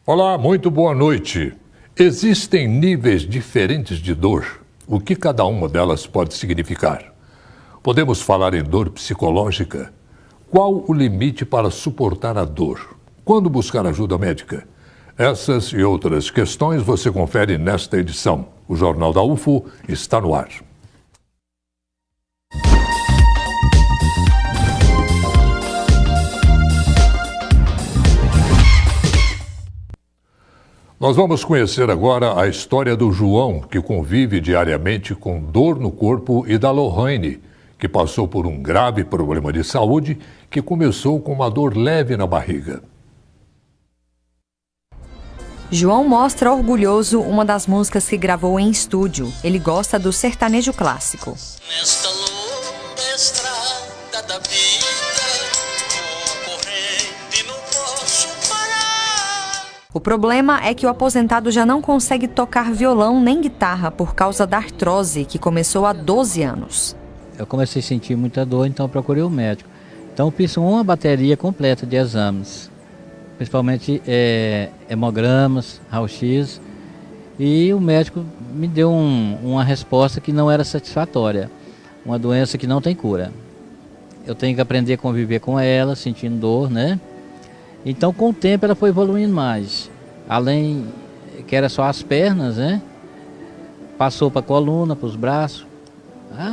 Olá, muito boa noite. Existem níveis diferentes de dor. O que cada uma delas pode significar? Podemos falar em dor psicológica? Qual o limite para suportar a dor? Quando buscar ajuda médica? Essas e outras questões você confere nesta edição. O Jornal da UFO está no ar. Nós vamos conhecer agora a história do João, que convive diariamente com dor no corpo, e da Lohane, que passou por um grave problema de saúde que começou com uma dor leve na barriga. João mostra orgulhoso uma das músicas que gravou em estúdio. Ele gosta do sertanejo clássico. Nesta longa estrada da vida, vou correndo e não posso parar. O problema é que o aposentado já não consegue tocar violão nem guitarra por causa da artrose, que começou há 12 anos. Eu comecei a sentir muita dor, então procurei o médico. Então fiz uma bateria completa de exames, principalmente hemogramas, raio-x, e o médico me deu uma resposta que não era satisfatória, uma doença que não tem cura. Eu tenho que aprender a conviver com ela, sentindo dor, né? Então com o tempo ela foi evoluindo mais, além que era só as pernas, né? Passou para a coluna, para os braços,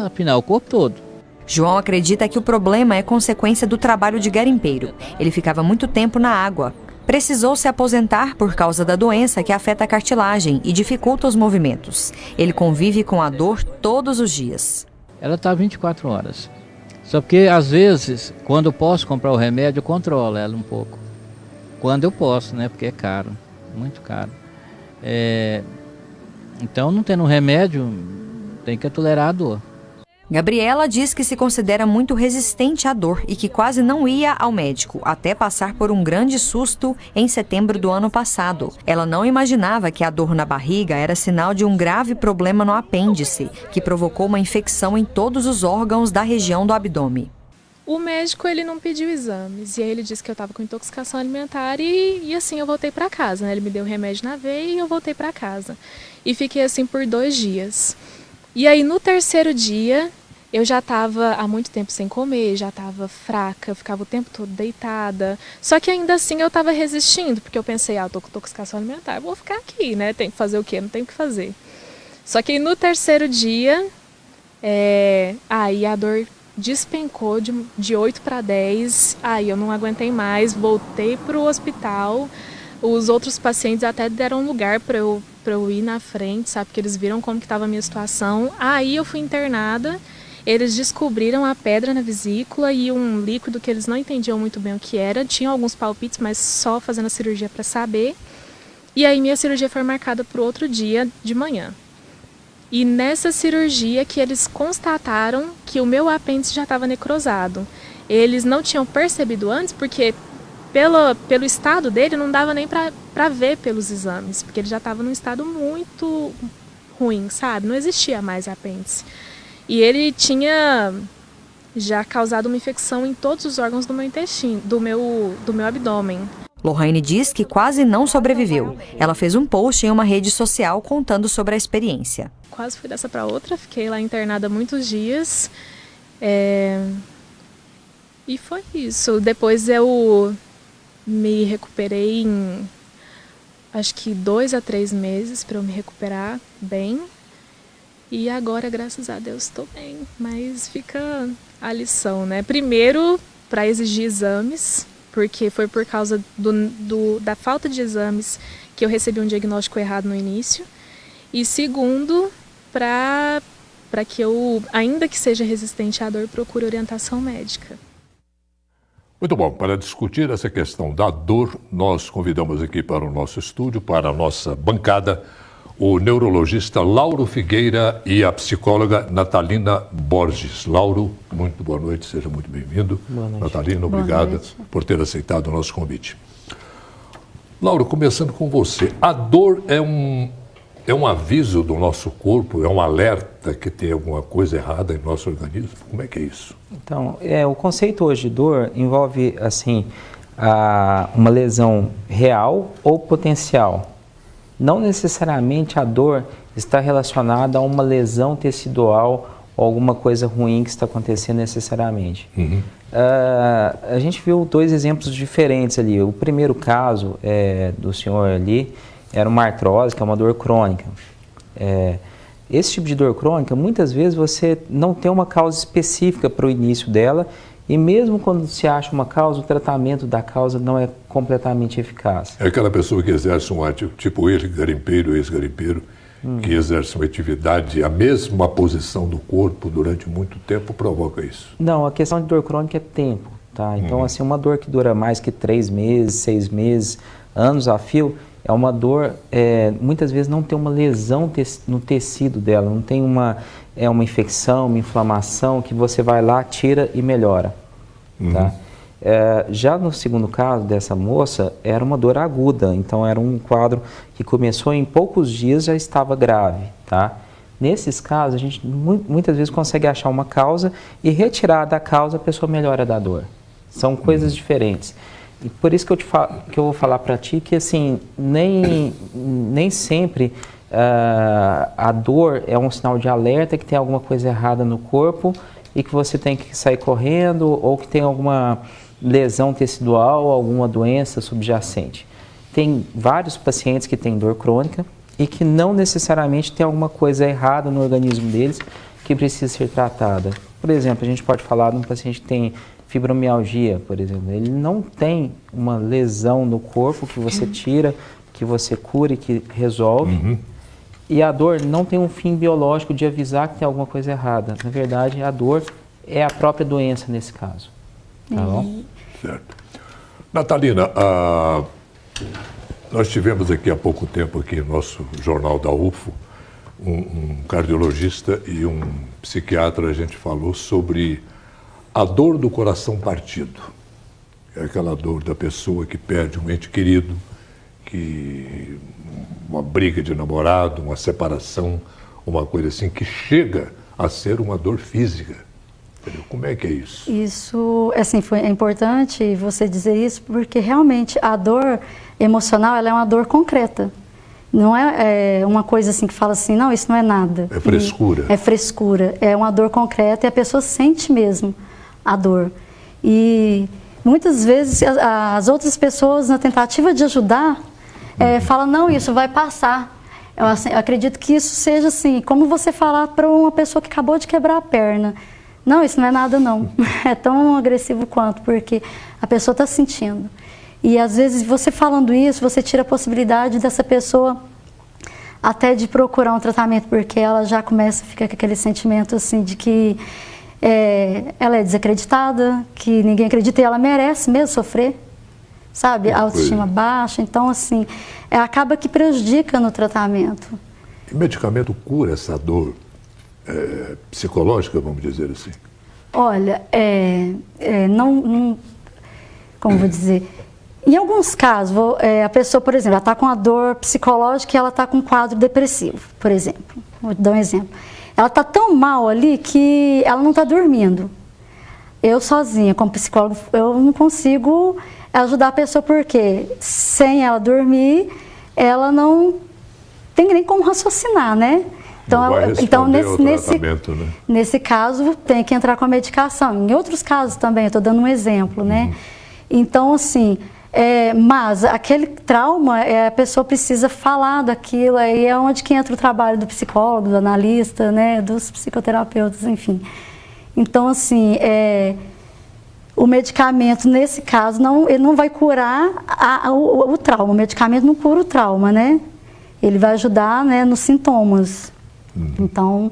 afinal o corpo todo. João acredita que o problema é consequência do trabalho de garimpeiro. Ele ficava muito tempo na água. Precisou se aposentar por causa da doença que afeta a cartilagem e dificulta os movimentos. Ele convive com a dor todos os dias. Ela está 24 horas. Só porque, às vezes, quando eu posso comprar o remédio, eu controlo ela um pouco. Quando eu posso, né? Porque é caro, muito caro. Então, não tendo remédio, tem que tolerar a dor. Gabriela diz que se considera muito resistente à dor e que quase não ia ao médico, até passar por um grande susto em setembro do ano passado. Ela não imaginava que a dor na barriga era sinal de um grave problema no apêndice, que provocou uma infecção em todos os órgãos da região do abdômen. O médico, ele não pediu exames, e aí ele disse que eu estava com intoxicação alimentar e assim eu voltei para casa, né? Ele me deu remédio na veia e eu voltei para casa. E fiquei assim por 2 dias. E aí no terceiro dia, eu já estava há muito tempo sem comer, já estava fraca, ficava o tempo todo deitada. Só que ainda assim eu estava resistindo, porque eu pensei, eu tô com intoxicação alimentar, vou ficar aqui, né? Tem que fazer o quê? Não tem o que fazer. Só que aí no terceiro dia, aí a dor despencou de 8 para 10, aí eu não aguentei mais, voltei para o hospital. Os outros pacientes até deram lugar para eu ir na frente, sabe? Porque eles viram como que estava a minha situação. Aí eu fui internada, eles descobriram a pedra na vesícula e um líquido que eles não entendiam muito bem o que era. Tinham alguns palpites, mas só fazendo a cirurgia para saber. E aí minha cirurgia foi marcada para o outro dia de manhã. E nessa cirurgia que eles constataram que o meu apêndice já estava necrosado. Eles não tinham percebido antes, porque pelo estado dele não dava nem para ver pelos exames, porque ele já estava num estado muito ruim, sabe? Não existia mais apêndice. E ele tinha já causado uma infecção em todos os órgãos do meu intestino, do meu abdômen. Lohane diz que quase não sobreviveu. Ela fez um post em uma rede social contando sobre a experiência. Quase fui dessa para outra, fiquei lá internada muitos dias. E foi isso. Depois eu me recuperei em acho que 2 a 3 meses para eu me recuperar bem. E agora, graças a Deus, estou bem. Mas fica a lição, né? Primeiro, para exigir exames, porque foi por causa da falta de exames que eu recebi um diagnóstico errado no início. E segundo, para que eu, ainda que seja resistente à dor, procure orientação médica. Muito bom, para discutir essa questão da dor, nós convidamos aqui para o nosso estúdio, para a nossa bancada, o neurologista Lauro Figueira e a psicóloga Natalina Borges. Lauro, muito boa noite, seja muito bem-vindo. Boa noite. Natalina, obrigada por ter aceitado o nosso convite. Lauro, começando com você, a dor é um aviso do nosso corpo, é um alerta que tem alguma coisa errada em nosso organismo? Como é que é isso? Então, o conceito hoje de dor envolve, assim, uma lesão real ou potencial. Não necessariamente a dor está relacionada a uma lesão tecidual ou alguma coisa ruim que está acontecendo necessariamente. A gente viu 2 exemplos diferentes ali. O primeiro caso do senhor ali era uma artrose, que é uma dor crônica. Esse tipo de dor crônica, muitas vezes você não tem uma causa específica para o início dela, e mesmo quando se acha uma causa, o tratamento da causa não é completamente eficaz. É aquela pessoa que exerce um ativo, tipo ex-garimpeiro, que exerce uma atividade, a mesma posição do corpo durante muito tempo provoca isso. Não, a questão de dor crônica é tempo, tá? Então, assim, uma dor que dura mais que 3 meses, 6 meses, anos a fio, é uma dor, muitas vezes não tem uma lesão no tecido dela, não tem uma infecção, uma inflamação que você vai lá, tira e melhora. Tá? Já no segundo caso dessa moça, era uma dor aguda, então era um quadro que começou em poucos dias, já estava grave. Tá? Nesses casos, a gente muitas vezes consegue achar uma causa e retirar da causa a pessoa melhora da dor. São coisas diferentes. E por isso que eu vou falar para ti que assim, nem sempre a dor é um sinal de alerta que tem alguma coisa errada no corpo e que você tem que sair correndo ou que tem alguma lesão tecidual, alguma doença subjacente. Tem vários pacientes que têm dor crônica e que não necessariamente tem alguma coisa errada no organismo deles que precisa ser tratada. Por exemplo, a gente pode falar de um paciente que tem fibromialgia, por exemplo. Ele não tem uma lesão no corpo que você tira, que você cura e que resolve. E a dor não tem um fim biológico de avisar que tem alguma coisa errada. Na verdade, a dor é a própria doença nesse caso. Tá bom? Certo. Natalina, nós tivemos aqui há pouco tempo, aqui no nosso jornal da UFO, um cardiologista e um psiquiatra. A gente falou sobre a dor do coração partido. É aquela dor da pessoa que perde um ente querido, que uma briga de namorado, uma separação, uma coisa assim, que chega a ser uma dor física. Entendeu? Como é que é isso? Isso, assim, é importante você dizer isso, porque realmente a dor emocional, ela é uma dor concreta. Não é uma coisa assim que fala assim, não, isso não é nada. É frescura. É frescura. É uma dor concreta e a pessoa sente mesmo a dor. E muitas vezes as outras pessoas, na tentativa de ajudar, falam, não, isso vai passar. Eu acredito que isso seja assim, como você falar para uma pessoa que acabou de quebrar a perna. Não, isso não é nada não. É tão agressivo quanto, porque a pessoa está sentindo. E às vezes você falando isso, você tira a possibilidade dessa pessoa até de procurar um tratamento, porque ela já começa a ficar com aquele sentimento assim de que ela é desacreditada, que ninguém acredita e ela merece mesmo sofrer, sabe? A autoestima baixa, então assim, acaba que prejudica no tratamento. O medicamento cura essa dor psicológica, vamos dizer assim? Olha, como vou dizer, em alguns casos, a pessoa, por exemplo, ela está com a dor psicológica e ela está com um quadro depressivo, por exemplo. Vou te dar um exemplo. Ela está tão mal ali que ela não está dormindo. Eu sozinha, como psicólogo, eu não consigo ajudar a pessoa porque sem ela dormir, ela não tem nem como raciocinar, né? Então nesse caso, tem que entrar com a medicação. Em outros casos também, eu estou dando um exemplo, né? Então, assim, mas aquele trauma, a pessoa precisa falar daquilo, aí é onde que entra o trabalho do psicólogo, do analista, né, dos psicoterapeutas, enfim. Então, assim, o medicamento, nesse caso, ele não vai curar o trauma, o medicamento não cura o trauma, né? Ele vai ajudar, né, nos sintomas. Então,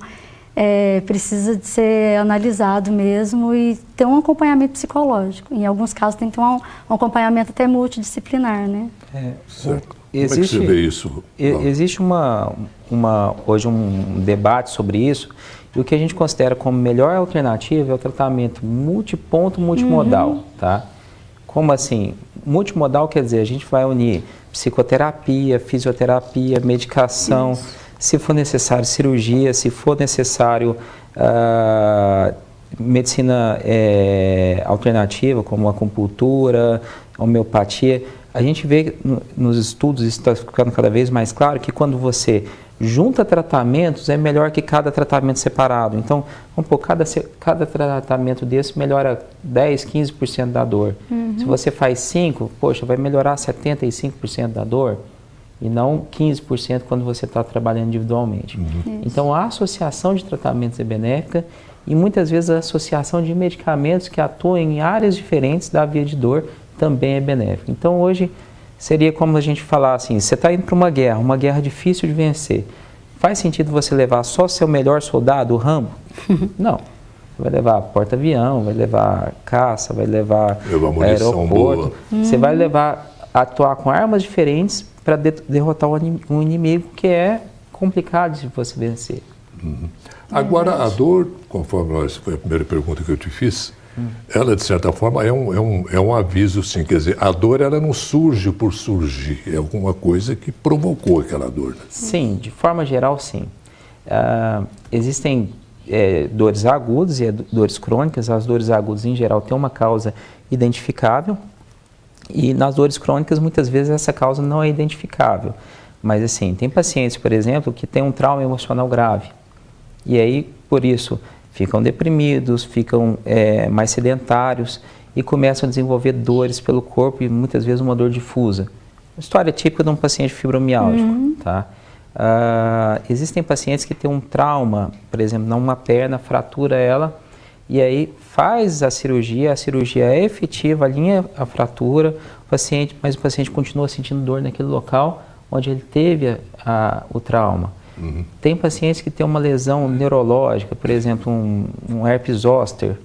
precisa de ser analisado mesmo e ter um acompanhamento psicológico. Em alguns casos tem que ter um acompanhamento até multidisciplinar, né? Certo. Como é que você vê isso? Existe hoje um debate sobre isso, e o que a gente considera como melhor alternativa é o tratamento multiponto, multimodal, tá? Como assim? Multimodal quer dizer, a gente vai unir psicoterapia, fisioterapia, medicação, se for necessário cirurgia, se for necessário medicina alternativa, como acupuntura, homeopatia, a gente vê nos estudos, isso está ficando cada vez mais claro, que quando você junta tratamentos, é melhor que cada tratamento separado. Então, vamos pôr, cada tratamento desse melhora 10, 15% da dor. Se você faz 5, poxa, vai melhorar 75% da dor e não 15% quando você está trabalhando individualmente. Então, a associação de tratamentos é benéfica e muitas vezes a associação de medicamentos que atuam em áreas diferentes da via de dor também é benéfica. Então, hoje, seria como a gente falar assim, você está indo para uma guerra difícil de vencer. Faz sentido você levar só seu melhor soldado, o Rambo? Não. Você vai levar porta-avião, vai levar caça, vai levar aeroporto. Você vai atuar com armas diferentes para derrotar um inimigo que é complicado de você vencer. Agora, a dor, conforme foi a primeira pergunta que eu te fiz, ela, de certa forma, é um aviso, sim. Quer dizer, a dor, ela não surge por surgir. É alguma coisa que provocou aquela dor. Né? Sim, de forma geral, sim. Existem dores agudas e dores crônicas. As dores agudas, em geral, têm uma causa identificável. E nas dores crônicas, muitas vezes, essa causa não é identificável. Mas, assim, tem pacientes, por exemplo, que têm um trauma emocional grave. E aí, por isso, ficam deprimidos, ficam mais sedentários e começam a desenvolver dores pelo corpo e muitas vezes uma dor difusa. História típica de um paciente fibromialgico. Tá? Existem pacientes que têm um trauma, por exemplo, numa perna, fratura ela e aí faz a cirurgia é efetiva, alinha a fratura, mas o paciente continua sentindo dor naquele local onde ele teve o trauma. Tem pacientes que têm uma lesão neurológica, por exemplo, um herpes zoster,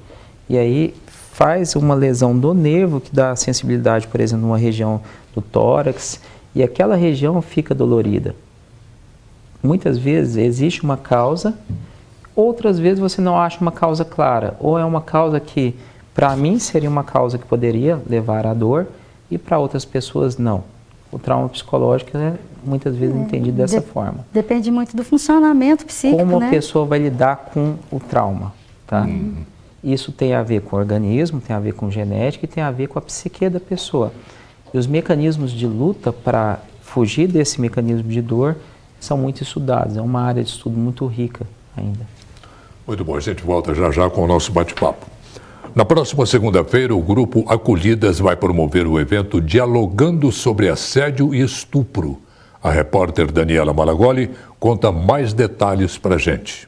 e aí faz uma lesão do nervo que dá sensibilidade, por exemplo, numa região do tórax, e aquela região fica dolorida. Muitas vezes existe uma causa, outras vezes você não acha uma causa clara, ou é uma causa que, para mim, seria uma causa que poderia levar à dor, e para outras pessoas, não. O trauma psicológico é muitas vezes entendido dessa forma. Depende muito do funcionamento psíquico, como a pessoa vai lidar com o trauma, tá? Isso tem a ver com o organismo, tem a ver com genética e tem a ver com a psique da pessoa. E os mecanismos de luta para fugir desse mecanismo de dor são muito estudados, é uma área de estudo muito rica ainda. Muito bom, a gente volta já já com o nosso bate-papo. Na próxima segunda-feira, o grupo Acolhidas vai promover o evento Dialogando sobre Assédio e Estupro. A repórter Daniela Malagoli conta mais detalhes para a gente.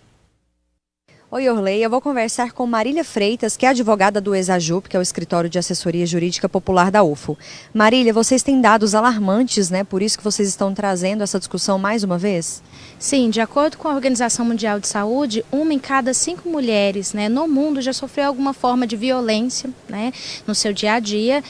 Oi, Orley, eu vou conversar com Marília Freitas, que é advogada do ESAJUP, que é o Escritório de Assessoria Jurídica Popular da UFO. Marília, vocês têm dados alarmantes, né? Por isso que vocês estão trazendo essa discussão mais uma vez? Sim, de acordo com a Organização Mundial de Saúde, 1 em cada 5 mulheres, né, no mundo já sofreu alguma forma de violência, né, no seu dia a dia,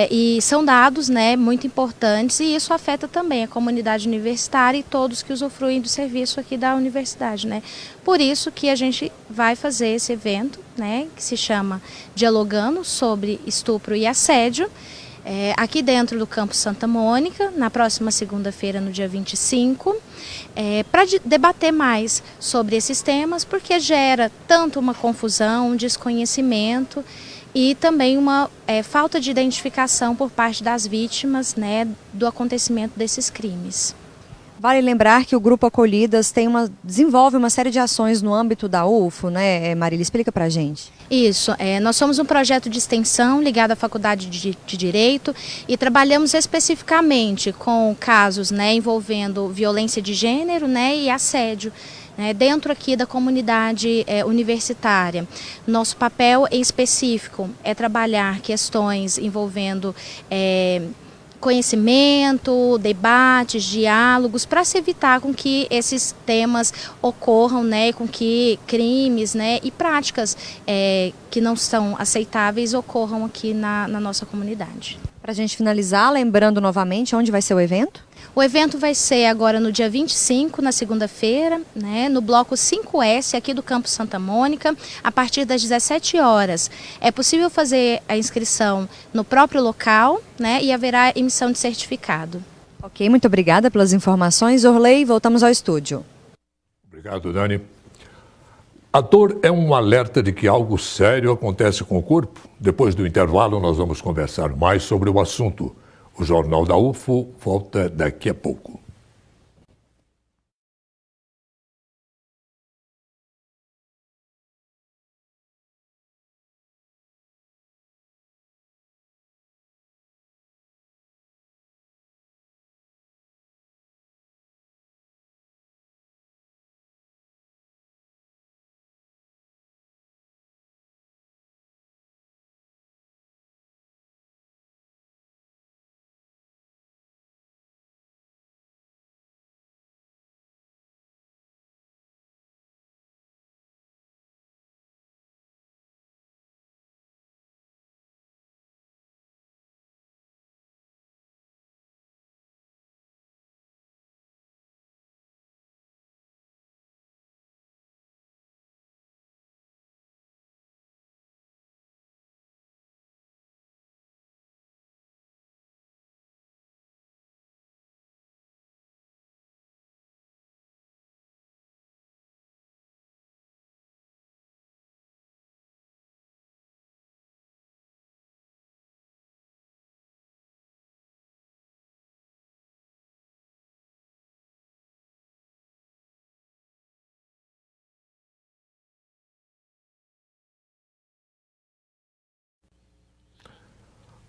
e são dados, né, muito importantes, e isso afeta também a comunidade universitária e todos que usufruem do serviço aqui da universidade, né. Por isso que a gente vai fazer esse evento, né, que se chama Dialogando sobre Estupro e Assédio, aqui dentro do Campus Santa Mônica, na próxima segunda-feira, no dia 25, para debater mais sobre esses temas, porque gera tanto uma confusão, um desconhecimento e também uma falta de identificação por parte das vítimas, né, do acontecimento desses crimes. Vale lembrar que o Grupo Acolhidas desenvolve uma série de ações no âmbito da UFO, né, Marília? Explica pra gente. Isso, nós somos um projeto de extensão ligado à Faculdade de Direito e trabalhamos especificamente com casos, né, envolvendo violência de gênero, né, e assédio, né, dentro aqui da comunidade universitária. Nosso papel em específico é trabalhar questões envolvendo conhecimento, debates, diálogos, para se evitar com que esses temas ocorram, né, com que crimes, né, e práticas que não são aceitáveis ocorram aqui na nossa comunidade. Para a gente finalizar, lembrando novamente onde vai ser o evento? O evento vai ser agora no dia 25, na segunda-feira, né, no bloco 5S, aqui do Campus Santa Mônica, a partir das 17 horas. É possível fazer a inscrição no próprio local, né, e haverá emissão de certificado. Ok, muito obrigada pelas informações. Orley, voltamos ao estúdio. Obrigado, Dani. A dor é um alerta de que algo sério acontece com o corpo? Depois do intervalo, nós vamos conversar mais sobre o assunto. O Jornal da UFO volta daqui a pouco.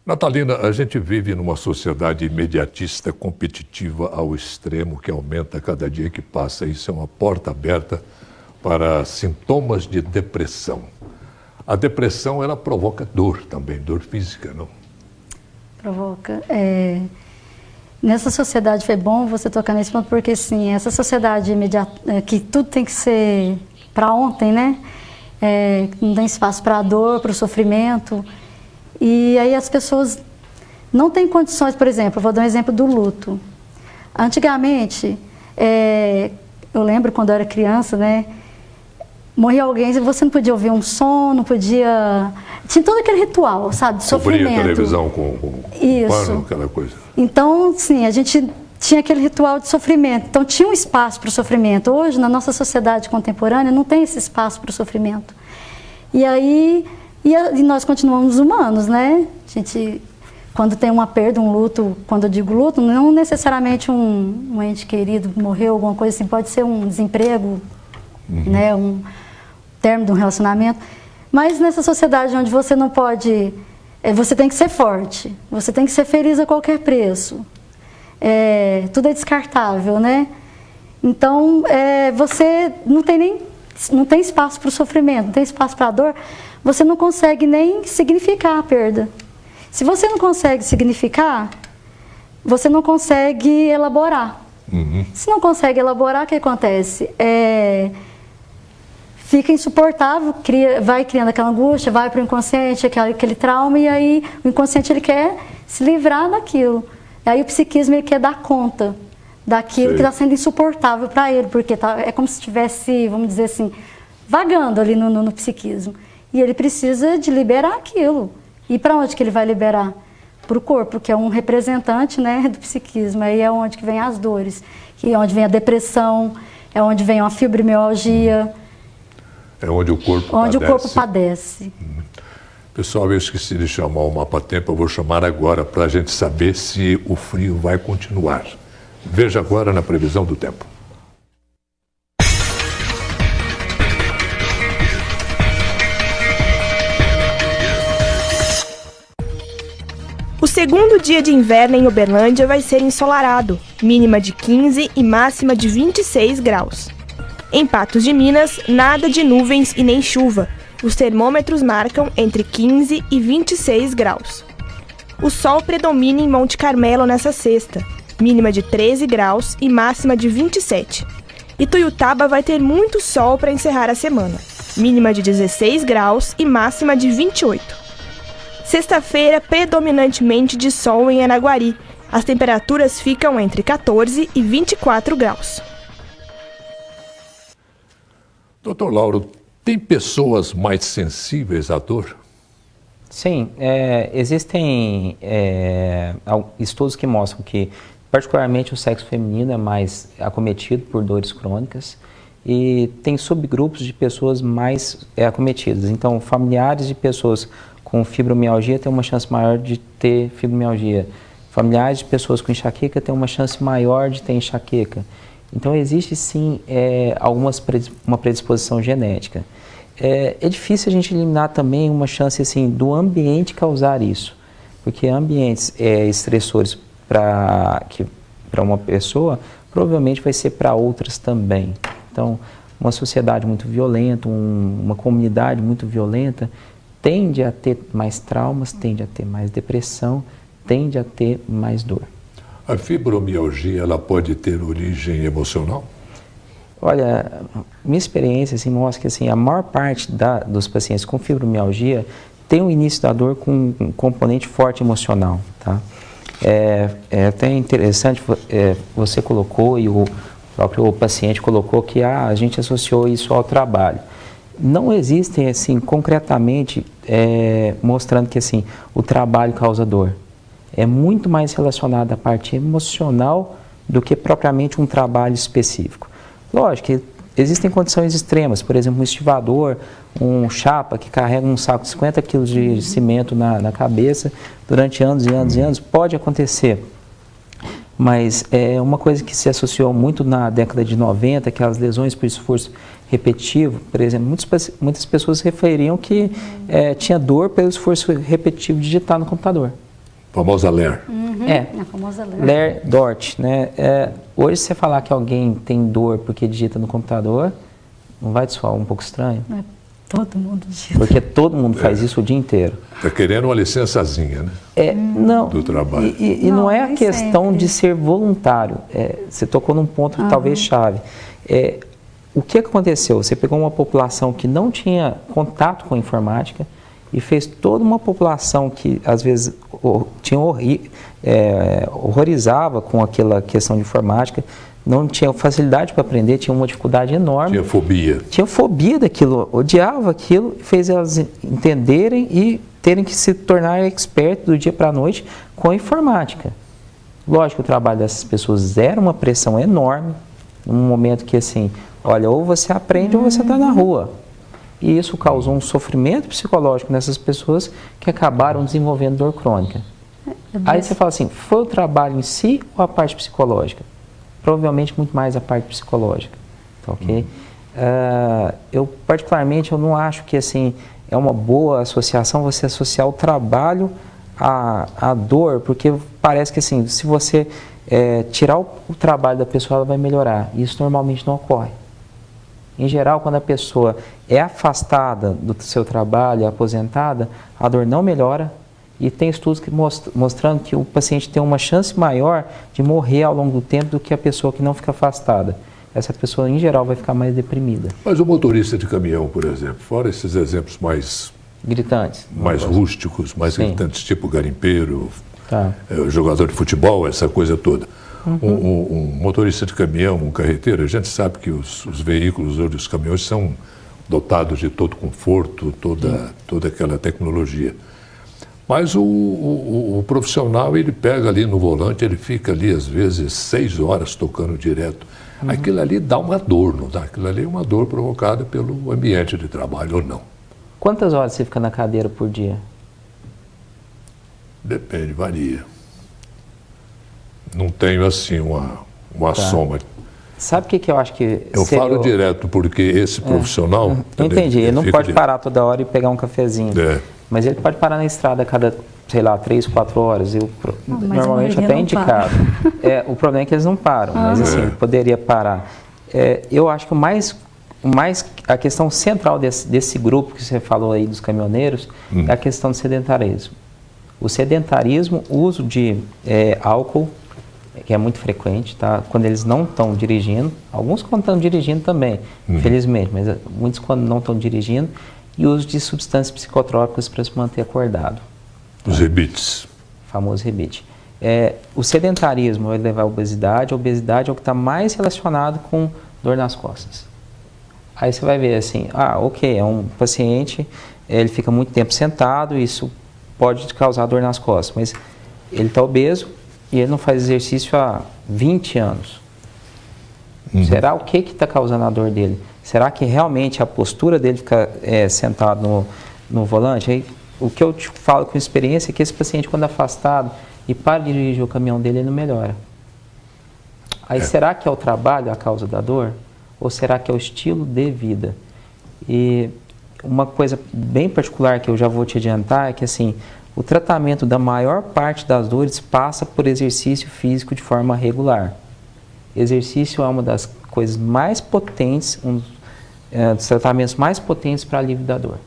Natalina, a gente vive numa sociedade imediatista, competitiva ao extremo, que aumenta cada dia que passa. Isso é uma porta aberta para sintomas de depressão. A depressão, ela provoca dor também, dor física, não? Provoca. Nessa sociedade foi bom você tocar nesse ponto, porque sim, essa sociedade imediata, que tudo tem que ser para ontem, né? Não tem espaço para a dor, para o sofrimento. E aí as pessoas não têm condições, por exemplo, eu vou dar um exemplo do luto. Antigamente, eu lembro quando eu era criança, né? Morria alguém, você não podia ouvir um som, não podia... Tinha todo aquele ritual, sabe, de sofrimento. Cobria a televisão com pano, aquela coisa. Então, sim, a gente tinha aquele ritual de sofrimento. Então, tinha um espaço para o sofrimento. Hoje, na nossa sociedade contemporânea, não tem esse espaço para o sofrimento. E aí... E nós continuamos humanos, né? A gente, quando tem uma perda, um luto, quando eu digo luto, não necessariamente um ente querido morreu, alguma coisa assim, pode ser um desemprego, né? Um término de um relacionamento. Mas nessa sociedade onde você não pode... você tem que ser forte, você tem que ser feliz a qualquer preço. Tudo é descartável, né? Então, você não tem espaço para o sofrimento, não tem espaço para a dor. Você não consegue nem significar a perda. Se você não consegue significar, você não consegue elaborar. Se não consegue elaborar, o que acontece? Fica insuportável, vai criando aquela angústia, vai para o inconsciente, aquele trauma, e aí o inconsciente ele quer se livrar daquilo. E aí o psiquismo ele quer dar conta daquilo que está sendo insuportável para ele, porque é como se estivesse, vamos dizer assim, vagando ali no psiquismo. E ele precisa de liberar aquilo. E para onde que ele vai liberar? Para o corpo, que é um representante, né, do psiquismo. Aí é onde que vem as dores, que é onde vem a depressão, é onde vem a fibromialgia. É onde o corpo padece. Pessoal, eu esqueci de chamar o mapa-tempo, eu vou chamar agora para a gente saber se o frio vai continuar. Veja agora na previsão do tempo. O segundo dia de inverno em Uberlândia vai ser ensolarado, mínima de 15 e máxima de 26 graus. Em Patos de Minas, nada de nuvens e nem chuva. Os termômetros marcam entre 15 e 26 graus. O sol predomina em Monte Carmelo nessa sexta, mínima de 13 graus e máxima de 27. Ituiutaba vai ter muito sol para encerrar a semana, mínima de 16 graus e máxima de 28. Sexta-feira, predominantemente de sol em Araguari. As temperaturas ficam entre 14 e 24 graus. Doutor Lauro, tem pessoas mais sensíveis à dor? Sim, existem estudos que mostram que, particularmente, o sexo feminino é mais acometido por dores crônicas e tem subgrupos de pessoas mais acometidas. Então, familiares de pessoas com fibromialgia têm uma chance maior de ter fibromialgia. Familiares de pessoas com enxaqueca têm uma chance maior de ter enxaqueca. Então, existe sim uma predisposição genética. É difícil a gente eliminar também uma chance assim, do ambiente causar isso, porque ambientes estressores para uma pessoa, provavelmente vai ser para outras também. Então, uma sociedade muito violenta, uma comunidade muito violenta, tende a ter mais traumas, tende a ter mais depressão, tende a ter mais dor. A fibromialgia, ela pode ter origem emocional? Olha, minha experiência assim, mostra que assim, a maior parte dos pacientes com fibromialgia tem o início da dor com um componente forte emocional, tá? É até interessante, você colocou e o próprio paciente colocou que a gente associou isso ao trabalho. Não existem, assim, concretamente, mostrando que, assim, o trabalho causa dor. É muito mais relacionado à parte emocional do que propriamente um trabalho específico. Lógico que existem condições extremas, por exemplo, um estivador, um chapa que carrega um saco de 50 quilos de cimento na cabeça durante anos e anos e anos, pode acontecer. Mas é uma coisa que se associou muito na década de 90, aquelas lesões por esforço repetitivo, por exemplo, muitas pessoas referiam que tinha dor pelo esforço repetitivo de digitar no computador. A famosa LER. A famosa LER. LER-DORT, né? Hoje, se você falar que alguém tem dor porque digita no computador, não vai te soar um pouco estranho? Todo mundo digita. Porque todo mundo faz isso o dia inteiro. Está querendo uma licençazinha, né? Não. Do trabalho. E não é a questão de ser voluntário. Você tocou num ponto talvez chave. O que aconteceu? Você pegou uma população que não tinha contato com a informática e fez toda uma população que, às vezes, horrorizava com aquela questão de informática, não tinha facilidade para aprender, tinha uma dificuldade enorme. Tinha fobia. Tinha fobia daquilo, odiava aquilo, fez elas entenderem e terem que se tornar expert do dia para a noite com a informática. Lógico, o trabalho dessas pessoas era uma pressão enorme, num momento que, assim, olha, ou você aprende ou você está na rua. E isso causou um sofrimento psicológico nessas pessoas que acabaram desenvolvendo dor crônica. Aí você fala assim, foi o trabalho em si ou a parte psicológica? Provavelmente muito mais a parte psicológica, tá, ok? Eu particularmente, eu não acho que assim, é uma boa associação você associar o trabalho à dor, porque parece que assim, se você tirar o trabalho da pessoa, ela vai melhorar. Isso normalmente não ocorre. Em geral, quando a pessoa é afastada do seu trabalho, aposentada, a dor não melhora e tem estudos que mostrando que o paciente tem uma chance maior de morrer ao longo do tempo do que a pessoa que não fica afastada. Essa pessoa, em geral, vai ficar mais deprimida. Mas o motorista de caminhão, por exemplo, fora esses exemplos mais gritantes, mais rústicos, mais gritantes, tipo garimpeiro, jogador de futebol, essa coisa toda. Um motorista de caminhão, um carreteiro, a gente sabe que os veículos ou os caminhões são dotados de todo conforto, toda aquela tecnologia. Mas o profissional, ele pega ali no volante, ele fica ali às vezes 6 horas tocando direto. Aquilo ali dá uma dor, não dá? Aquilo ali é uma dor provocada pelo ambiente de trabalho ou não. Quantas horas você fica na cadeira por dia? Depende, varia. Não tenho assim uma soma. Sabe o que eu acho que... Eu falo direto porque esse profissional... Eu entendi, ele não pode parar toda hora e pegar um cafezinho. Mas ele pode parar na estrada a cada, sei lá, 3, 4 horas. Normalmente até é indicado. O problema é que eles não param, mas assim, ele poderia parar. Eu acho que a questão central desse grupo que você falou aí dos caminhoneiros é a questão do sedentarismo. O sedentarismo, o uso de álcool, que é muito frequente, tá? Quando eles não estão dirigindo, alguns quando estão dirigindo também, infelizmente, mas muitos quando não estão dirigindo, e o uso de substâncias psicotrópicas para se manter acordado. Os rebites. O famoso rebite. O sedentarismo vai levar à obesidade. A obesidade é o que está mais relacionado com dor nas costas. Aí você vai ver assim, ok, é um paciente, ele fica muito tempo sentado, isso pode causar dor nas costas, mas ele está obeso e ele não faz exercício há 20 anos. Será o que está causando a dor dele? Será que realmente a postura dele ficar sentado no volante? Aí, o que eu te falo com experiência é que esse paciente, quando afastado e para de dirigir o caminhão dele, ele não melhora. Aí será que é o trabalho a causa da dor? Ou será que é o estilo de vida? E uma coisa bem particular que eu já vou te adiantar é que assim, o tratamento da maior parte das dores passa por exercício físico de forma regular. Exercício é uma das coisas mais potentes, um dos tratamentos mais potentes para alívio da dor.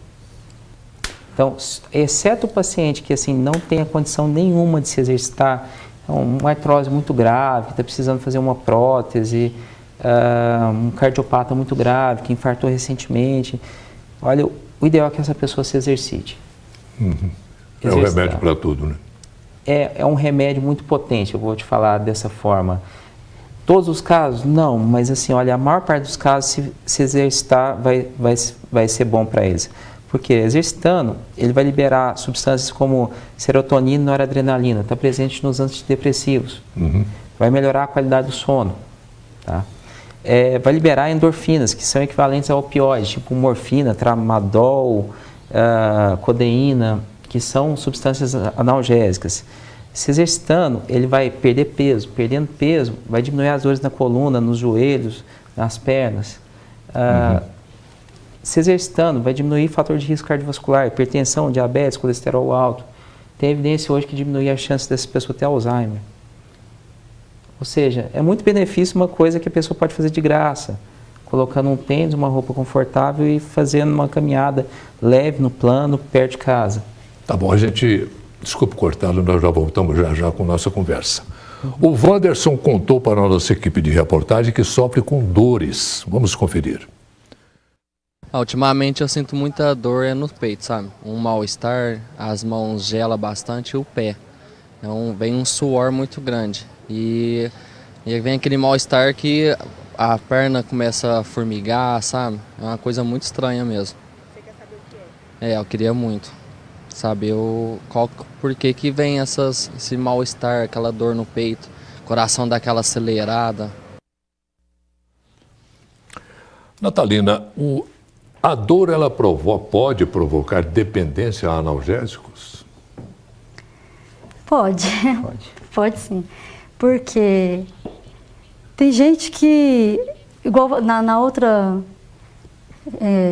Então, exceto o paciente que assim não tem a condição nenhuma de se exercitar, uma artrose muito grave, está precisando fazer uma prótese, um cardiopata muito grave, que infartou recentemente, olha, o ideal é que essa pessoa se exercite. É um remédio para tudo, né? É um remédio muito potente, eu vou te falar dessa forma. Todos os casos? Não, mas assim, olha, a maior parte dos casos, se exercitar, vai ser bom para eles. Porque exercitando, ele vai liberar substâncias como serotonina e noradrenalina, está presente nos antidepressivos. Vai melhorar a qualidade do sono. Tá? Vai liberar endorfinas, que são equivalentes a opioides, tipo morfina, tramadol, codeína, que são substâncias analgésicas. Se exercitando, ele vai perder peso. Perdendo peso, vai diminuir as dores na coluna, nos joelhos, nas pernas. Se exercitando, vai diminuir o fator de risco cardiovascular, hipertensão, diabetes, colesterol alto. Tem evidência hoje que diminui a chance dessa pessoa ter Alzheimer. Ou seja, é muito benefício uma coisa que a pessoa pode fazer de graça, colocando um tênis, uma roupa confortável e fazendo uma caminhada leve no plano, perto de casa. Tá bom, a gente... Desculpe cortá-lo, nós já voltamos já com nossa conversa. O Wanderson contou para a nossa equipe de reportagem que sofre com dores. Vamos conferir. Ultimamente eu sinto muita dor no peito, sabe? Um mal-estar, as mãos gelam bastante e o pé. Então vem um suor muito grande. E vem aquele mal-estar que a perna começa a formigar, sabe? É uma coisa muito estranha mesmo. Você quer saber o que é? Eu queria muito saber por que vem esse mal-estar, aquela dor no peito, coração daquela acelerada. Natalina, a dor ela pode provocar dependência a analgésicos? Pode sim. Porque tem gente que, igual na outra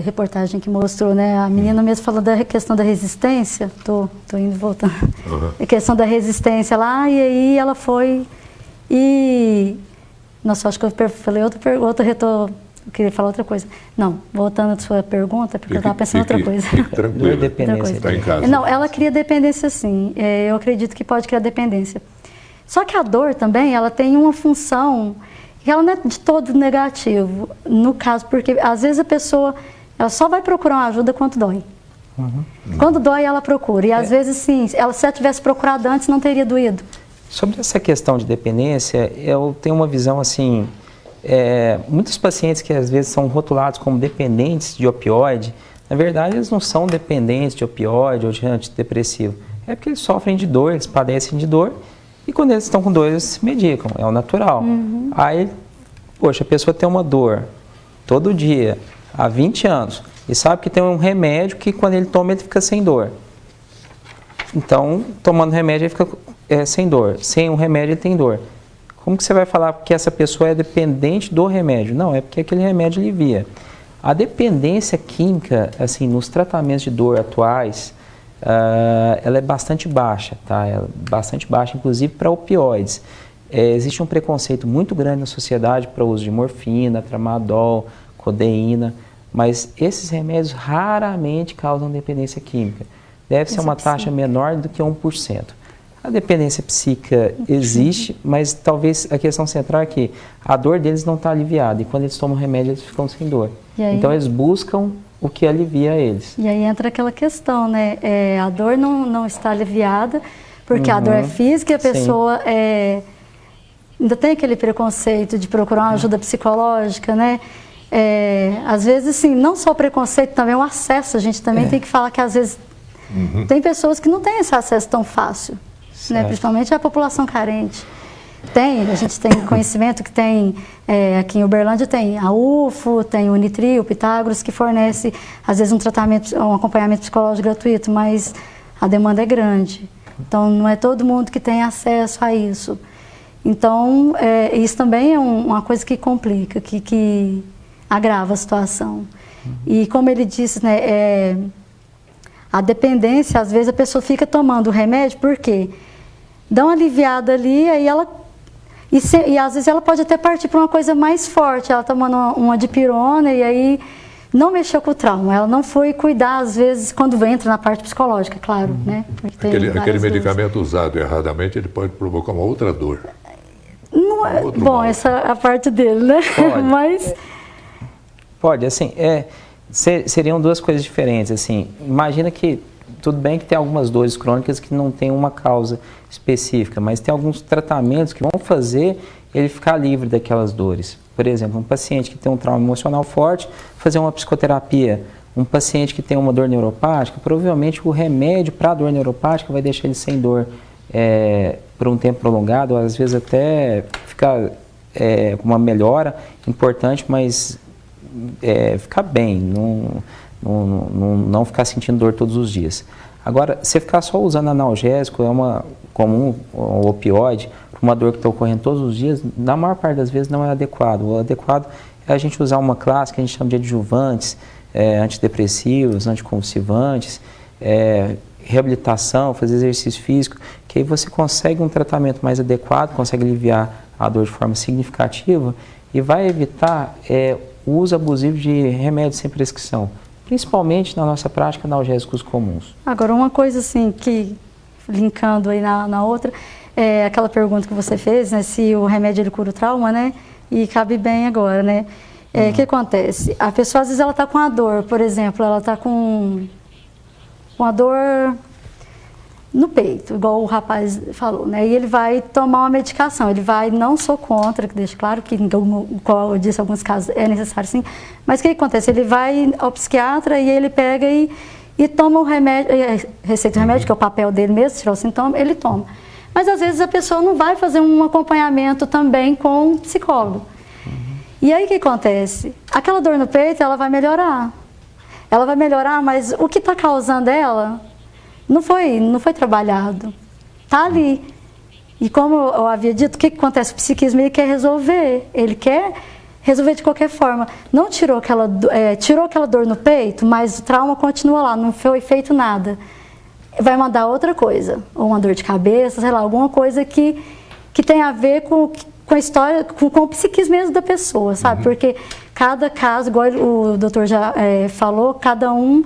reportagem que mostrou, né, a menina mesmo falando da questão da resistência, tô indo e voltando, a questão da resistência lá, e aí ela foi e... Nossa, acho que eu falei outro retorno. Eu queria falar outra coisa. Não, voltando à sua pergunta, porque eu estava pensando em outra coisa. Tranquilo, dependência. Está em casa. Não, ela cria dependência sim. Eu acredito que pode criar dependência. Só que a dor também, ela tem uma função que ela não é de todo negativo. No caso, porque às vezes a pessoa ela só vai procurar uma ajuda quando dói. Quando dói, ela procura. E às vezes, sim, se ela tivesse procurado antes, não teria doído. Sobre essa questão de dependência, eu tenho uma visão assim... muitos pacientes que às vezes são rotulados como dependentes de opioide, na verdade eles não são dependentes de opioide ou de antidepressivo. É porque eles sofrem de dor, eles padecem de dor e quando eles estão com dor eles se medicam, é o natural. Aí, poxa, a pessoa tem uma dor todo dia, há 20 anos, e sabe que tem um remédio que quando ele toma ele fica sem dor. Então, tomando remédio ele fica sem dor, sem um remédio ele tem dor. Como que você vai falar que essa pessoa é dependente do remédio? Não, é porque aquele remédio alivia. A dependência química, assim, nos tratamentos de dor atuais, ela é bastante baixa, tá? É bastante baixa, inclusive para opioides. Existe um preconceito muito grande na sociedade para o uso de morfina, tramadol, codeína, mas esses remédios raramente causam dependência química. Deve ser uma taxa menor do que 1%. A dependência psíquica existe, mas talvez a questão central é que a dor deles não está aliviada e quando eles tomam remédio eles ficam sem dor. Então eles buscam o que alivia eles. E aí entra aquela questão, né? A dor não está aliviada porque a dor é física e a pessoa ainda tem aquele preconceito de procurar uma ajuda psicológica, né? Às vezes, assim, não só o preconceito, também o acesso. A gente também tem que falar que às vezes tem pessoas que não têm esse acesso tão fácil. Né, principalmente a população carente. Tem, a gente tem conhecimento que tem, aqui em Uberlândia tem a UFO, tem o Unitril, o Pitágoras, que fornece, às vezes, um acompanhamento psicológico gratuito, mas a demanda é grande. Então, não é todo mundo que tem acesso a isso. Então, isso também é uma coisa que complica, que agrava a situação. E como ele disse, né, a dependência, às vezes a pessoa fica tomando o remédio, por quê? Dá uma aliviada ali, aí ela... E às vezes ela pode até partir para uma coisa mais forte, ela tomando uma dipirona e aí não mexeu com o trauma, ela não foi cuidar, às vezes, quando entra na parte psicológica, claro, né? Aquele medicamento usado erradamente, ele pode provocar uma outra dor. Não é, bom, essa é a parte dele, né? Pode. Mas... Pode, assim, seriam duas coisas diferentes, assim, imagina que, tudo bem que tem algumas dores crônicas que não tem uma causa específica, mas tem alguns tratamentos que vão fazer ele ficar livre daquelas dores. Por exemplo, um paciente que tem um trauma emocional forte, fazer uma psicoterapia. Um paciente que tem uma dor neuropática, provavelmente o remédio para a dor neuropática vai deixar ele sem dor por um tempo prolongado, ou às vezes até ficar com uma melhora importante, mas ficar bem, não ficar sentindo dor todos os dias. Agora, você ficar só usando analgésico, como um opioide, para uma dor que está ocorrendo todos os dias, na maior parte das vezes não é adequado. O adequado é a gente usar uma classe que a gente chama de adjuvantes, antidepressivos, anticonvulsivantes, reabilitação, fazer exercício físico, que aí você consegue um tratamento mais adequado, consegue aliviar a dor de forma significativa e vai evitar o uso abusivo de remédios sem prescrição, principalmente na nossa prática analgésicos comuns. Agora, uma coisa assim, que linkando aí na outra, aquela pergunta que você fez, né, se o remédio ele cura o trauma, né, e cabe bem agora, né. O que acontece? A pessoa, às vezes, ela está com a dor, por exemplo, ela está com a dor no peito, igual o rapaz falou, né, e ele vai tomar uma medicação, ele vai, não sou contra, que deixa claro que, como eu disse, em alguns casos é necessário sim, mas o que acontece? Ele vai ao psiquiatra e ele pega e toma o remédio, receita o remédio, que é o papel dele mesmo, tirar o sintoma, ele toma. Mas às vezes a pessoa não vai fazer um acompanhamento também com um psicólogo. E aí o que acontece? Aquela dor no peito, ela vai melhorar. Ela vai melhorar, mas o que está causando ela não foi trabalhado. Está ali. E como eu havia dito, o que acontece? O psiquismo ele quer resolver. Ele quer resolver de qualquer forma. Não tirou aquela dor no peito, mas o trauma continua lá, não foi feito nada. Vai mandar outra coisa, ou uma dor de cabeça, sei lá, alguma coisa que tem a ver com a história, com o psiquismo mesmo da pessoa, sabe? Porque cada caso, igual o doutor já falou, cada um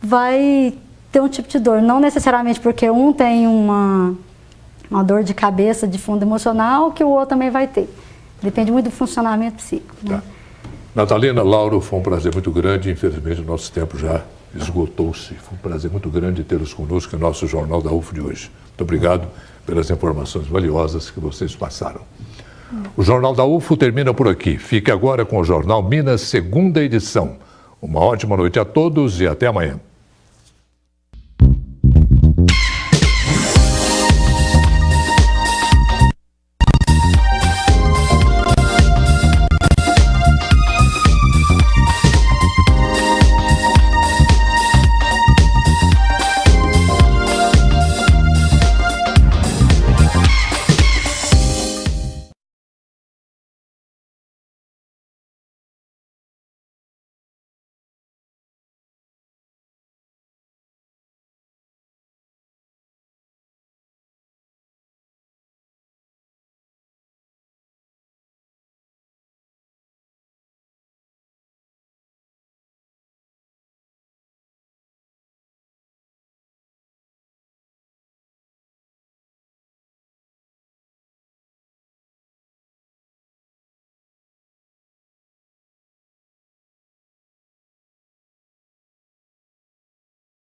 vai ter um tipo de dor. Não necessariamente porque um tem uma dor de cabeça de fundo emocional, que o outro também vai ter. Depende muito do funcionamento psíquico. Né? Tá. Natalina, Lauro, foi um prazer muito grande. Infelizmente, o nosso tempo já esgotou-se. Foi um prazer muito grande tê-los conosco no nosso Jornal da UFO de hoje. Muito obrigado pelas informações valiosas que vocês passaram. O Jornal da UFO termina por aqui. Fique agora com o Jornal Minas, segunda edição. Uma ótima noite a todos e até amanhã.